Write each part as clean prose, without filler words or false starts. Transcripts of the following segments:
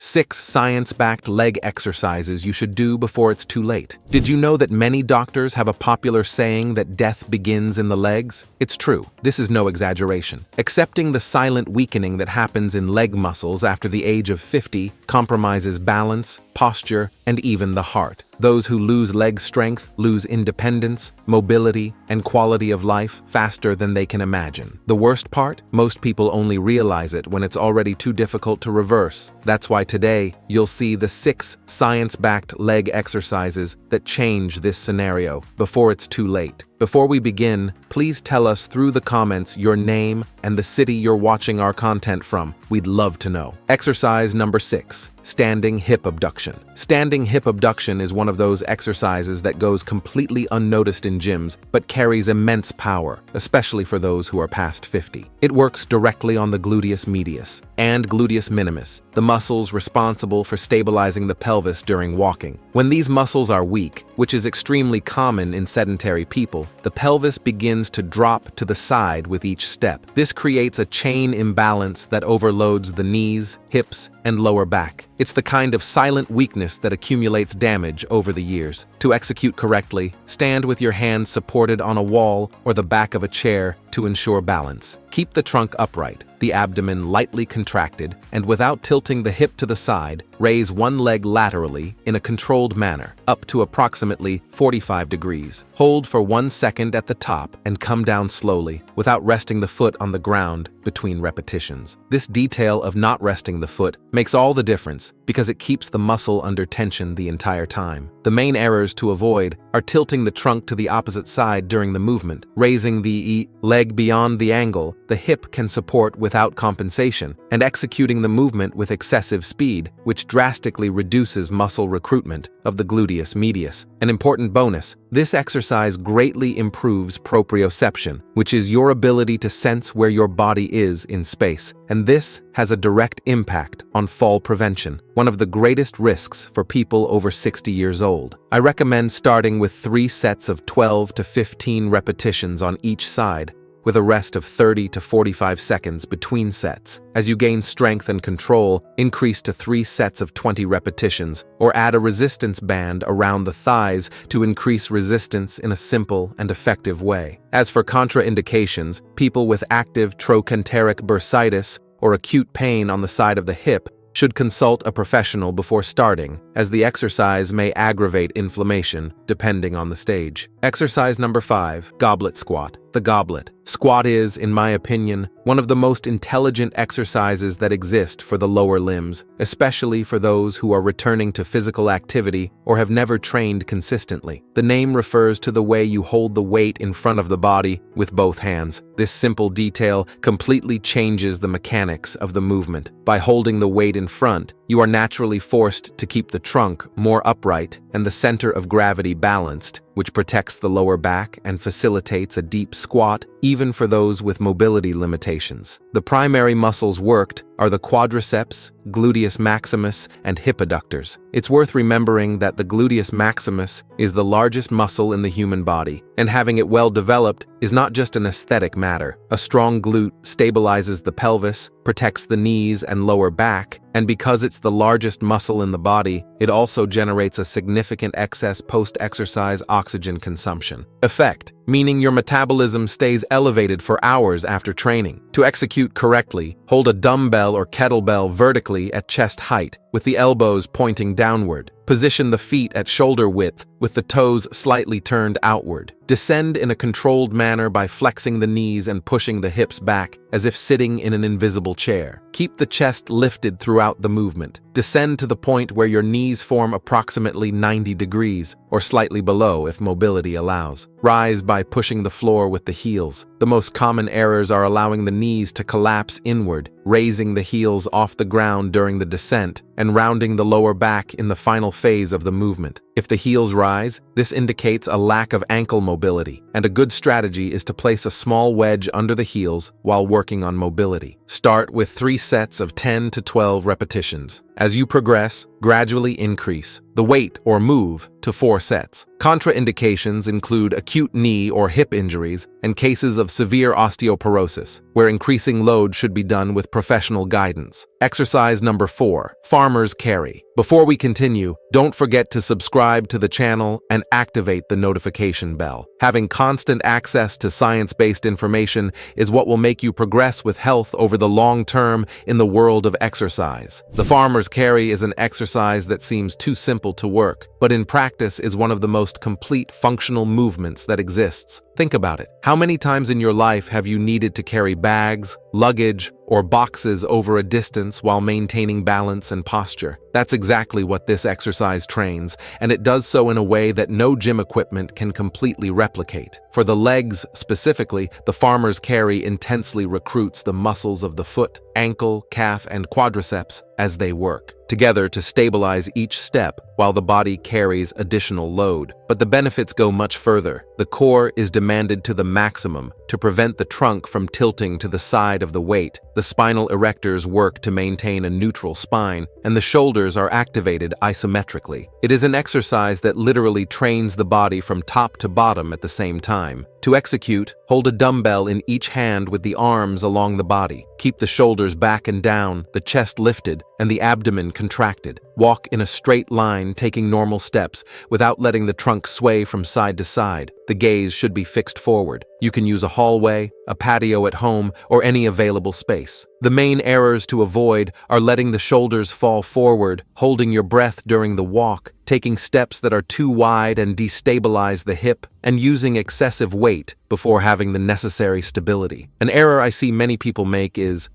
6 science-backed leg exercises you should do before it's too late. Did you know that many doctors have a popular saying that death begins in the legs? It's true. This is no exaggeration. Accepting the silent weakening that happens in leg muscles after the age of 50 compromises balance, posture, and even the heart. Those who lose leg strength lose independence, mobility, and quality of life faster than they can imagine. The worst part? Most people only realize it when it's already too difficult to reverse. That's why today, you'll see the 6 science-backed leg exercises that change this scenario before it's too late. Before we begin, please tell us through the comments your name and the city you're watching our content from. We'd love to know. Exercise number 6, standing hip abduction. Standing hip abduction is one of those exercises that goes completely unnoticed in gyms, but carries immense power, especially for those who are past 50. It works directly on the gluteus medius and gluteus minimus, the muscles responsible for stabilizing the pelvis during walking. When these muscles are weak, which is extremely common in sedentary people, the pelvis begins to drop to the side with each step. This creates a chain imbalance that overloads the knees, hips, and lower back. It's the kind of silent weakness that accumulates damage over the years. To execute correctly, stand with your hands supported on a wall or the back of a chair to ensure balance. Keep the trunk upright, the abdomen lightly contracted, and without tilting the hip to the side, raise one leg laterally in a controlled manner, up to approximately 45 degrees. Hold for 1 second at the top and come down slowly, without resting the foot on the ground between repetitions. This detail of not resting the foot makes all the difference because it keeps the muscle under tension the entire time. The main errors to avoid are tilting the trunk to the opposite side during the movement, raising the leg beyond the angle the hip can support without compensation, and executing the movement with excessive speed, which drastically reduces muscle recruitment of the gluteus medius. An important bonus, this exercise greatly improves proprioception, which is your ability to sense where your body is in space, and this has a direct impact on fall prevention, one of the greatest risks for people over 60 years old. I recommend starting with 3 sets of 12 to 15 repetitions on each side, with a rest of 30 to 45 seconds between sets. As you gain strength and control, increase to 3 sets of 20 repetitions, or add a resistance band around the thighs to increase resistance in a simple and effective way. As for contraindications, people with active trochanteric bursitis or acute pain on the side of the hip should consult a professional before starting, as the exercise may aggravate inflammation depending on the stage. Exercise number 5, goblet squat. The goblet squat is, in my opinion, one of the most intelligent exercises that exist for the lower limbs, especially for those who are returning to physical activity or have never trained consistently. The name refers to the way you hold the weight in front of the body with both hands. This simple detail completely changes the mechanics of the movement. By holding the weight in front, you are naturally forced to keep the trunk more upright and the center of gravity balanced, which protects the lower back and facilitates a deep squat even for those with mobility limitations. The primary muscles worked are the quadriceps, gluteus maximus, and hip adductors. It's worth remembering that the gluteus maximus is the largest muscle in the human body, and having it well developed is not just an aesthetic matter. A strong glute stabilizes the pelvis, protects the knees and lower back, and because it's the largest muscle in the body, it also generates a significant excess post-exercise oxygen consumption. Effect, meaning your metabolism stays elevated for hours after training. To execute correctly, hold a dumbbell or kettlebell vertically at chest height, with the elbows pointing downward. Position the feet at shoulder width, with the toes slightly turned outward. Descend in a controlled manner by flexing the knees and pushing the hips back, as if sitting in an invisible chair. Keep the chest lifted throughout the movement. Descend to the point where your knees form approximately 90 degrees, or slightly below if mobility allows. Rise by pushing the floor with the heels. The most common errors are allowing the knees to collapse inward, raising the heels off the ground during the descent, and rounding the lower back in the final phase of the movement. If the heels rise, this indicates a lack of ankle mobility, and a good strategy is to place a small wedge under the heels while working on mobility. Start with 3 sets of 10 to 12 repetitions. As you progress, gradually increase the weight or move to 4 sets. Contraindications include acute knee or hip injuries and cases of severe osteoporosis, where increasing load should be done with professional guidance. Exercise number 4, farmer's carry. Before we continue, don't forget to subscribe to the channel and activate the notification bell. Having constant access to science-based information is what will make you progress with health over the long term in the world of exercise. The farmer's carry is an exercise that seems too simple to work, but in practice is one of the most complete functional movements that exists. Think about it. How many times in your life have you needed to carry bags, luggage, or boxes over a distance while maintaining balance and posture? That's exactly what this exercise trains, and it does so in a way that no gym equipment can completely replicate. For the legs specifically, the farmer's carry intensely recruits the muscles of the foot, ankle, calf, and quadriceps as they work together to stabilize each step while the body carries additional load. But the benefits go much further. The core is demanded to the maximum to prevent the trunk from tilting to the side of the weight. The spinal erectors work to maintain a neutral spine, and the shoulders are activated isometrically. It is an exercise that literally trains the body from top to bottom at the same time. To execute, hold a dumbbell in each hand with the arms along the body. Keep the shoulders back and down, the chest lifted, and the abdomen contracted. Walk in a straight line, taking normal steps, without letting the trunk sway from side to side. The gaze should be fixed forward. You can use a hallway, a patio at home, or any available space. The main errors to avoid are letting the shoulders fall forward, holding your breath during the walk, taking steps that are too wide and destabilize the hip, and using excessive weight before having the necessary stability. An error I see many people make is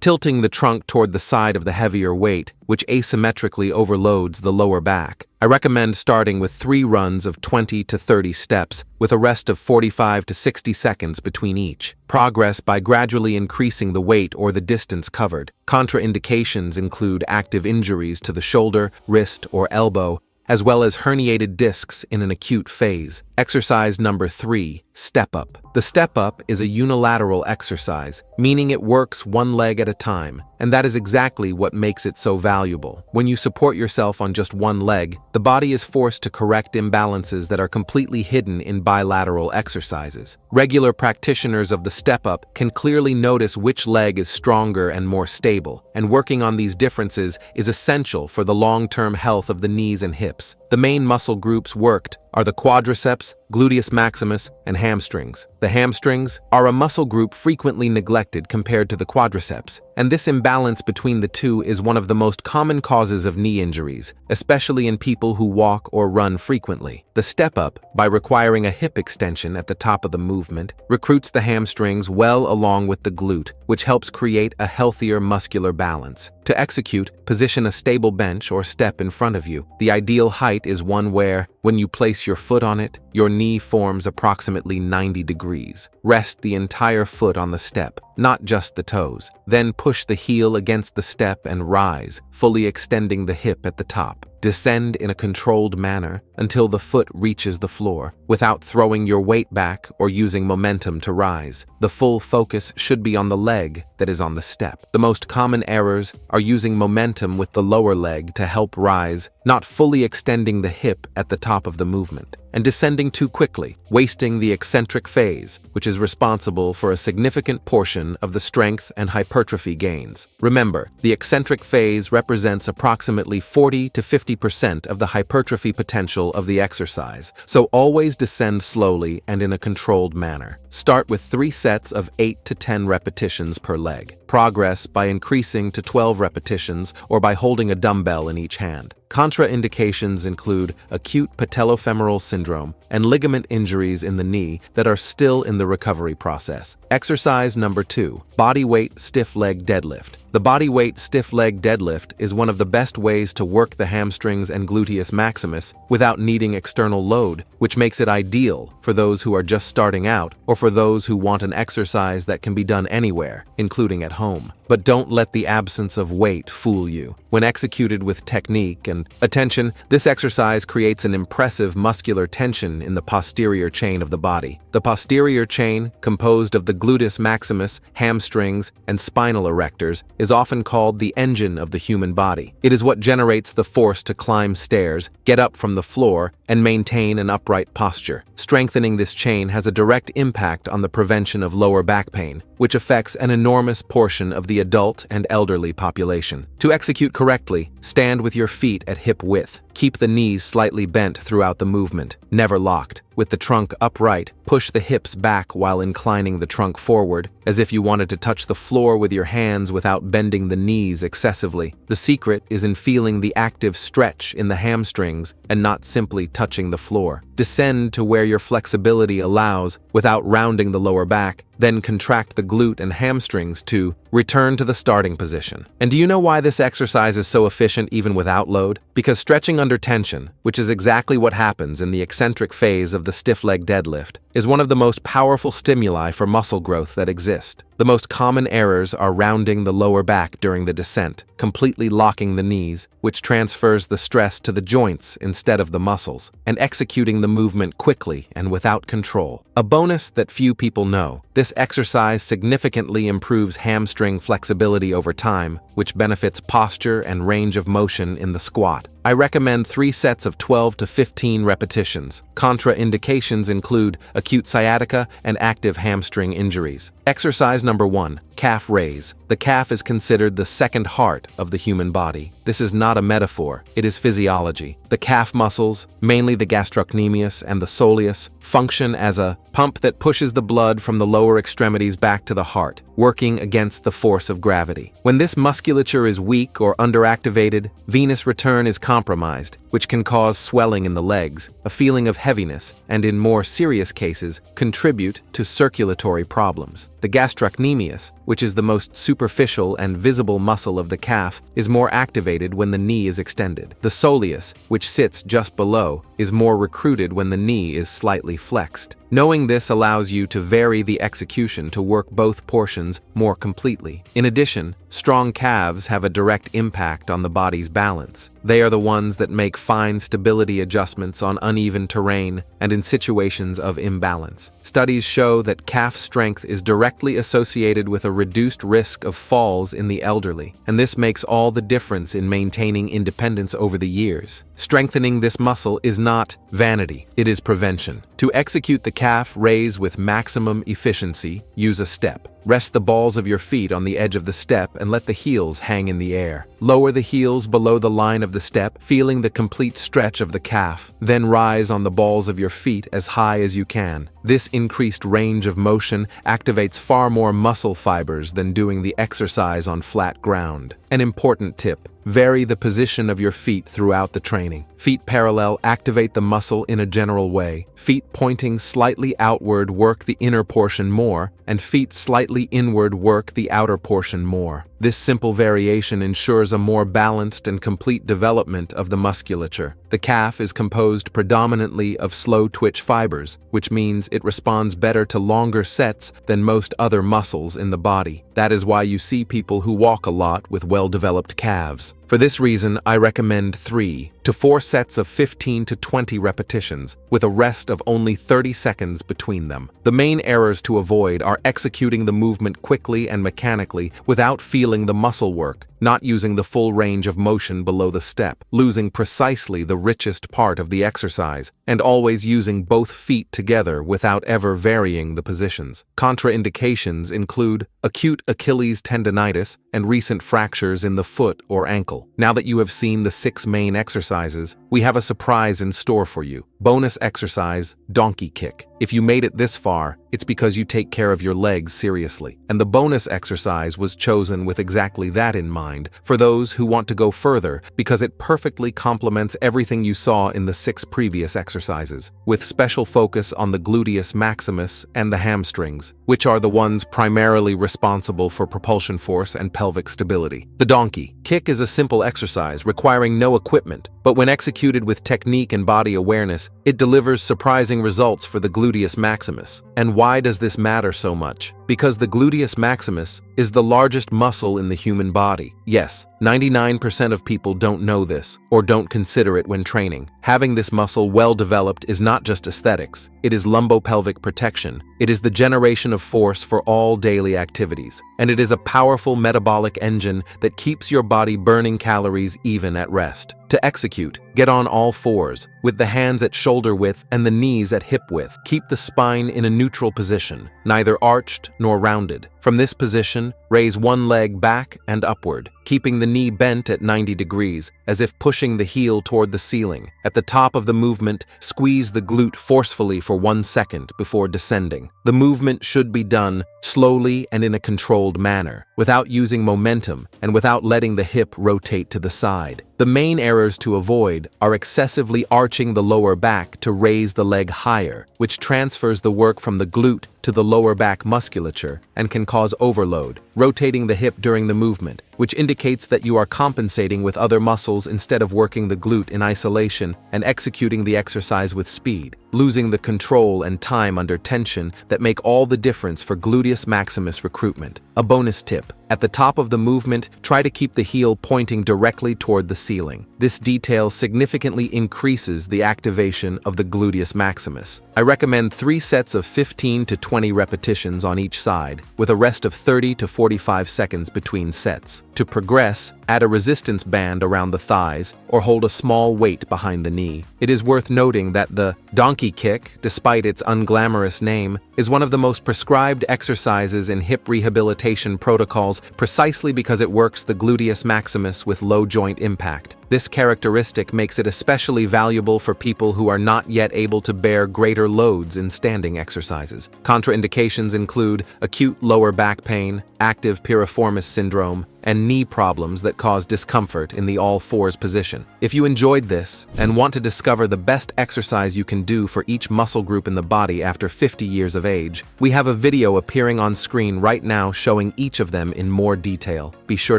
tilting the trunk toward the side of the heavier weight, which asymmetrically overloads the lower back. I recommend starting with 3 runs of 20 to 30 steps, with a rest of 45 to 60 seconds between each. Progress by gradually increasing the weight or the distance covered. Contraindications include active injuries to the shoulder, wrist, or elbow, as well as herniated discs in an acute phase. Exercise number 3, step up. The step up is a unilateral exercise, meaning it works one leg at a time, and that is exactly what makes it so valuable. When you support yourself on just one leg, the body is forced to correct imbalances that are completely hidden in bilateral exercises. Regular practitioners of the step up can clearly notice which leg is stronger and more stable, and working on these differences is essential for the long-term health of the knees and hips. The main muscle groups worked are the quadriceps, gluteus maximus, and hamstrings. The hamstrings are a muscle group frequently neglected compared to the quadriceps, and this imbalance between the two is one of the most common causes of knee injuries, especially in people who walk or run frequently. The step up, by requiring a hip extension at the top of the movement, recruits the hamstrings well along with the glute, which helps create a healthier muscular balance. To execute, position a stable bench or step in front of you. The ideal height is one where, when you place your foot on it, your knee forms approximately 90 degrees. Rest the entire foot on the step, not just the toes. Then push the heel against the step and rise, fully extending the hip at the top. Descend in a controlled manner until the foot reaches the floor, without throwing your weight back or using momentum to rise. The full focus should be on the leg that is on the step. The most common errors are using momentum with the lower leg to help rise, not fully extending the hip at the top of the movement, and descending too quickly, wasting the eccentric phase, which is responsible for a significant portion of the strength and hypertrophy gains. Remember, the eccentric phase represents approximately 40 to 50% of the hypertrophy potential of the exercise, so always descend slowly and in a controlled manner. Start with 3 sets of 8 to 10 repetitions per leg. Progress by increasing to 12 repetitions or by holding a dumbbell in each hand. Contraindications include acute patellofemoral syndrome and ligament injuries in the knee that are still in the recovery process. Exercise number 2, body weight stiff leg deadlift. The body weight stiff leg deadlift is one of the best ways to work the hamstrings and gluteus maximus without needing external load, which makes it ideal for those who are just starting out or for those who want an exercise that can be done anywhere, including at home. But don't let the absence of weight fool you. When executed with technique and attention, this exercise creates an impressive muscular tension in the posterior chain of the body. The posterior chain, composed of the gluteus maximus, hamstrings, and spinal erectors, is often called the engine of the human body. It is what generates the force to climb stairs, get up from the floor, and maintain an upright posture. Strengthening this chain has a direct impact on the prevention of lower back pain, which affects an enormous portion of the adult and elderly population. To execute correctly, stand with your feet at hip width. Keep the knees slightly bent throughout the movement, never locked. With the trunk upright, push the hips back while inclining the trunk forward, as if you wanted to touch the floor with your hands without bending the knees excessively. The secret is in feeling the active stretch in the hamstrings and not simply touching the floor. Descend to where your flexibility allows without rounding the lower back, then contract the glute and hamstrings to return to the starting position. And do you know why this exercise is so efficient even without load? Because stretching under tension, which is exactly what happens in the eccentric phase of the stiff leg deadlift, is one of the most powerful stimuli for muscle growth that exist. The most common errors are rounding the lower back during the descent, completely locking the knees, which transfers the stress to the joints instead of the muscles, and executing the movement quickly and without control. A bonus that few people know: this exercise significantly improves hamstring flexibility over time, which benefits posture and range of motion in the squat. I recommend 3 sets of 12 to 15 repetitions. Contraindications include acute sciatica and active hamstring injuries. Exercise number 1, calf raise. The calf is considered the second heart of the human body. This is not a metaphor, it is physiology. The calf muscles, mainly the gastrocnemius and the soleus, function as a pump that pushes the blood from the lower extremities back to the heart, working against the force of gravity. When this musculature is weak or underactivated, venous return is compromised, which can cause swelling in the legs, a feeling of heaviness, and in more serious cases, contribute to circulatory problems. The gastrocnemius, which is the most superficial and visible muscle of the calf, is more activated when the knee is extended. The soleus, which sits just below, is more recruited when the knee is slightly flexed. Knowing this allows you to vary the execution to work both portions more completely. In addition, strong calves have a direct impact on the body's balance. They are the ones that make fine stability adjustments on uneven terrain and in situations of imbalance. Studies show that calf strength is directly associated with a reduced risk of falls in the elderly, and this makes all the difference in maintaining independence over the years. Strengthening this muscle is not vanity, it is prevention. To execute the calf raise with maximum efficiency, use a step. Rest the balls of your feet on the edge of the step and let the heels hang in the air. Lower the heels below the line of the step, feeling the complete stretch of the calf. Then rise on the balls of your feet as high as you can. This increased range of motion activates far more muscle fibers than doing the exercise on flat ground. An important tip: vary the position of your feet throughout the training. Feet parallel activate the muscle in a general way. Feet pointing slightly outward work the inner portion more, and feet slightly inward work the outer portion more. This simple variation ensures a more balanced and complete development of the musculature. The calf is composed predominantly of slow twitch fibers, which means it responds better to longer sets than most other muscles in the body. That is why you see people who walk a lot with well-developed calves. For this reason, I recommend 3 to 4 sets of 15 to 20 repetitions, with a rest of only 30 seconds between them. The main errors to avoid are executing the movement quickly and mechanically without feeling the muscle work, not using the full range of motion below the step, losing precisely the richest part of the exercise, and always using both feet together without ever varying the positions. Contraindications include acute Achilles tendonitis and recent fractures in the foot or ankle. Now that you have seen the 6 main exercises, we have a surprise in store for you. Bonus exercise, donkey kick. If you made it this far, it's because you take care of your legs seriously. And the bonus exercise was chosen with exactly that in mind, for those who want to go further, because it perfectly complements everything you saw in the 6 previous exercises, with special focus on the gluteus maximus and the hamstrings, which are the ones primarily responsible for propulsion force and pelvic stability. The donkey kick is a simple exercise requiring no equipment, but when executed with technique and body awareness, it delivers surprising results for the gluteus maximus. And why does this matter so much? Because the gluteus maximus is the largest muscle in the human body. Yes, 99% of people don't know this or don't consider it when training. Having this muscle well developed is not just aesthetics, it is lumbopelvic protection. It is the generation of force for all daily activities, and it is a powerful metabolic engine that keeps your body burning calories even at rest. To execute, get on all fours, with the hands at shoulder width and the knees at hip width. Keep the spine in a neutral position, neither arched nor rounded. From this position, raise one leg back and upward, keeping the knee bent at 90 degrees, as if pushing the heel toward the ceiling. At the top of the movement, squeeze the glute forcefully for 1 second before descending. The movement should be done slowly and in a controlled manner, without using momentum and without letting the hip rotate to the side. The main errors to avoid are excessively arching the lower back to raise the leg higher, which transfers the work from the glute to the lower back musculature and can cause overload. Rotating the hip during the movement, which indicates that you are compensating with other muscles instead of working the glute in isolation and executing the exercise with speed, losing the control and time under tension that make all the difference for gluteus maximus recruitment. A bonus tip: at the top of the movement, try to keep the heel pointing directly toward the ceiling. This detail significantly increases the activation of the gluteus maximus. I recommend 3 sets of 15 to 20 repetitions on each side, with a rest of 30 to 45 seconds between sets. To progress, add a resistance band around the thighs or hold a small weight behind the knee. It is worth noting that the donkey kick, despite its unglamorous name, is one of the most prescribed exercises in hip rehabilitation protocols precisely because it works the gluteus maximus with low joint impact. This characteristic makes it especially valuable for people who are not yet able to bear greater loads in standing exercises. Contraindications include acute lower back pain, active piriformis syndrome, and knee problems that cause discomfort in the all-fours position. If you enjoyed this and want to discover the best exercise you can do for each muscle group in the body after 50 years of age, we have a video appearing on screen right now showing each of them in more detail. Be sure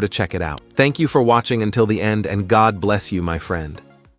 to check it out. Thank you for watching until the end, and God bless you, my friend.